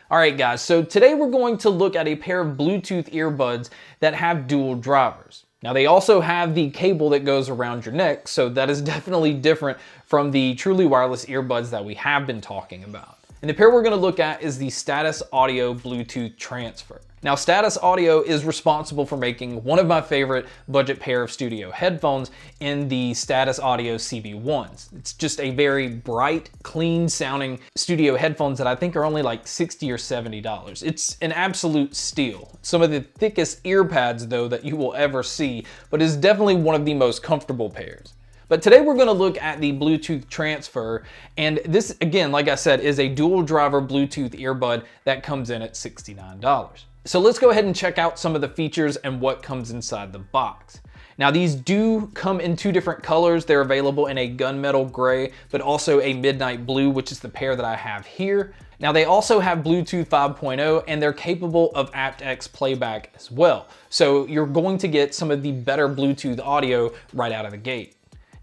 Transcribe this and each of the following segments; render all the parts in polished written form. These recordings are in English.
All right, guys, so today we're going to look at a pair of Bluetooth earbuds that have dual drivers. Now, they also have the cable that goes around your neck, so that is definitely different from the truly wireless earbuds that we have been talking about. And the pair we're going to look at is the Status Audio Bluetooth Transfer. Now, Status Audio is responsible for making one of my favorite budget pair of studio headphones in the Status Audio CB1s. It's just a very bright, clean sounding studio headphones that I think are only like $60 or $70. It's an absolute steal. Some of the thickest ear pads though that you will ever see, but is definitely one of the most comfortable pairs. But today we're going to look at the Bluetooth Transfer, and this, again, like I said, is a dual driver Bluetooth earbud that comes in at $69. So let's go ahead and check out some of the features and what comes inside the box. Now, these do come in two different colors. They're available in a gunmetal gray, but also a midnight blue, which is the pair that I have here. Now, they also have Bluetooth 5.0 and they're capable of aptX playback as well. So you're going to get some of the better Bluetooth audio right out of the gate.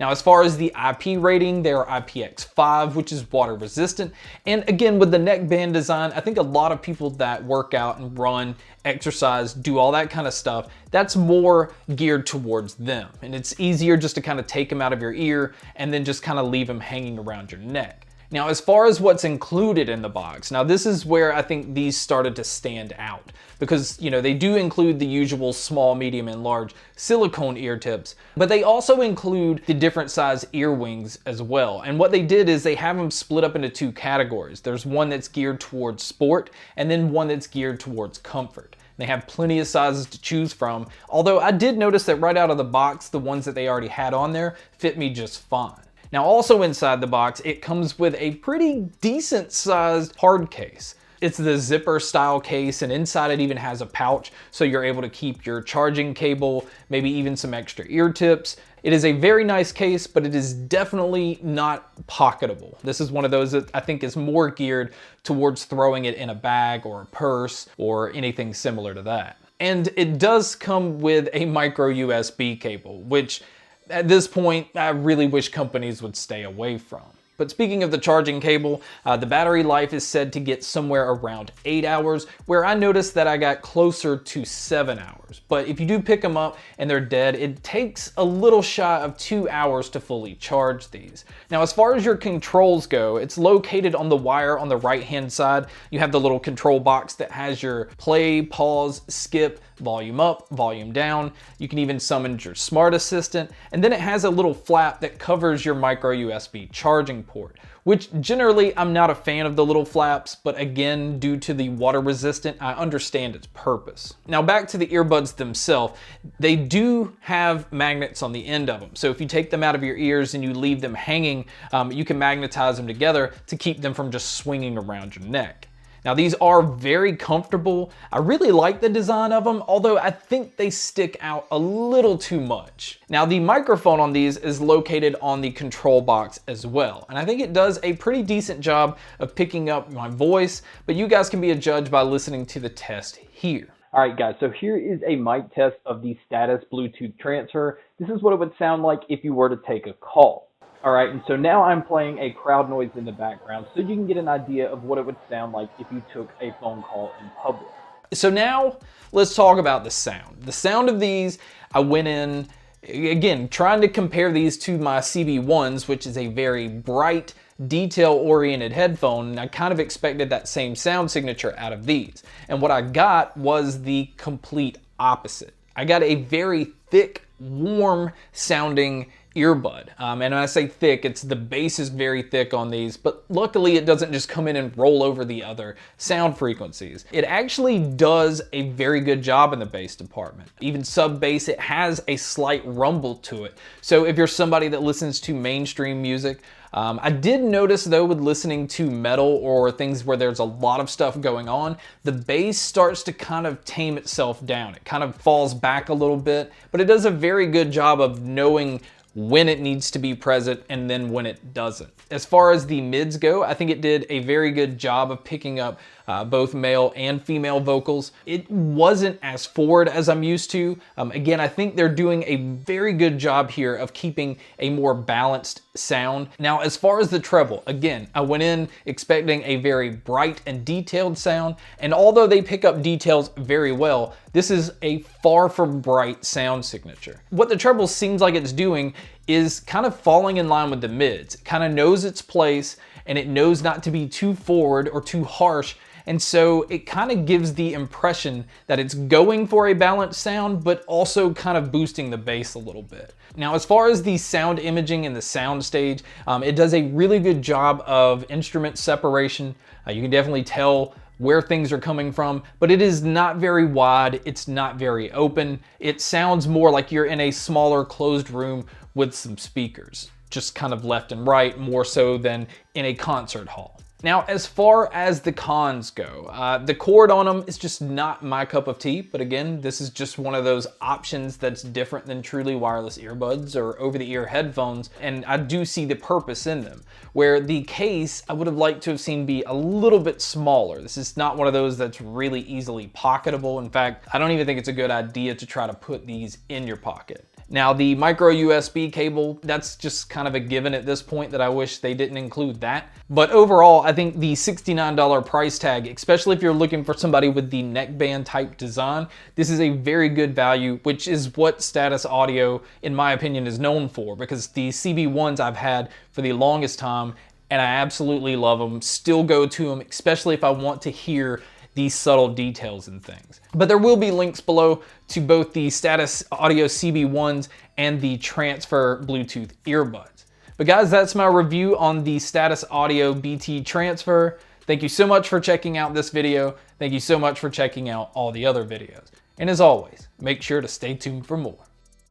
Now, as far as the IP rating, they are IPX5, which is water resistant. And again, with the neckband design, I think a lot of people that work out and run, exercise, do all that kind of stuff, that's more geared towards them. And it's easier just to kind of take them out of your ear and then just kind of leave them hanging around your neck. Now, as far as what's included in the box, now this is where I think these started to stand out because, you know, they do include the usual small, medium, and large silicone ear tips, but they also include the different size ear wings as well. And what they did is they have them split up into two categories. There's one that's geared towards sport and then one that's geared towards comfort. They have plenty of sizes to choose from, although I did notice that right out of the box, the ones that they already had on there fit me just fine. Now, also inside the box, it comes with a pretty decent sized hard case. It's the zipper style case, and inside it even has a pouch so you're able to keep your charging cable, maybe even some extra ear tips. It is a very nice case, but it is definitely not pocketable. This is one of those that I think is more geared towards throwing it in a bag or a purse or anything similar to that. And it does come with a micro USB cable, which at this point, I really wish companies would stay away from. But speaking of the charging cable, the battery life is said to get somewhere around 8 hours, where I noticed that I got closer to 7 hours. But if you do pick them up and they're dead, it takes a little shy of 2 hours to fully charge these. Now, as far as your controls go, it's located on the wire on the right-hand side. You have the little control box that has your play, pause, skip, volume up, volume down. You can even summon your smart assistant. And then it has a little flap that covers your micro USB charging port, which generally I'm not a fan of the little flaps, but again, due to the water resistant, I understand its purpose. Now back to the earbuds themselves, they do have magnets on the end of them. So if you take them out of your ears and you leave them hanging, you can magnetize them together to keep them from just swinging around your neck. Now, these are very comfortable. I really like the design of them, although I think they stick out a little too much. Now, the microphone on these is located on the control box as well, and I think it does a pretty decent job of picking up my voice, but you guys can be a judge by listening to the test here. All right, guys, so here is a mic test of the Status Bluetooth Transfer. This is what it would sound like if you were to take a call. All right, and so now I'm playing a crowd noise in the background so you can get an idea of what it would sound like if you took a phone call in public. So now let's talk about the sound. The sound of these, I went in, again, trying to compare these to my CB1s, which is a very bright, detail-oriented headphone, and I kind of expected that same sound signature out of these. And what I got was the complete opposite. I got a very thick, warm sounding earbud. And when I say thick, it's the bass is very thick on these, but luckily it doesn't just come in and roll over the other sound frequencies. It actually does a very good job in the bass department. Even sub bass, it has a slight rumble to it. So if you're somebody that listens to mainstream music, I did notice though with listening to metal or things where there's a lot of stuff going on, the bass starts to kind of tame itself down. It kind of falls back a little bit, but it does a very good job of knowing when it needs to be present and then when it doesn't. As far as the mids go, I think it did a very good job of picking up both male and female vocals. It wasn't as forward as I'm used to. Again, I think they're doing a very good job here of keeping a more balanced sound. Now, as far as the treble, again, I went in expecting a very bright and detailed sound, and although they pick up details very well, this is a far from bright sound signature. What the treble seems like it's doing is kind of falling in line with the mids. It kind of knows its place, and it knows not to be too forward or too harsh, and so it kind of gives the impression that it's going for a balanced sound, but also kind of boosting the bass a little bit. Now, as far as the sound imaging and the sound stage, it does a really good job of instrument separation. You can definitely tell where things are coming from, but it is not very wide, it's not very open. It sounds more like you're in a smaller closed room with some speakers, just kind of left and right, more so than in a concert hall. Now, as far as the cons go, the cord on them is just not my cup of tea, but again, this is just one of those options that's different than truly wireless earbuds or over-the-ear headphones, and I do see the purpose in them. Where the case, I would have liked to have seen be a little bit smaller. This is not one of those that's really easily pocketable. In fact, I don't even think it's a good idea to try to put these in your pocket. Now, the micro USB cable, that's just kind of a given at this point that I wish they didn't include that. But overall, I think the $69 price tag, especially if you're looking for somebody with the neckband type design, this is a very good value, which is what Status Audio, in my opinion, is known for, because the CB1s I've had for the longest time, and I absolutely love them, still go to them, especially if I want to hear these subtle details and things. But there will be links below to both the Status Audio CB1s and the Transfer Bluetooth earbuds. But guys, that's my review on the Status Audio BT Transfer. Thank you so much for checking out this video. Thank you so much for checking out all the other videos. And as always, make sure to stay tuned for more.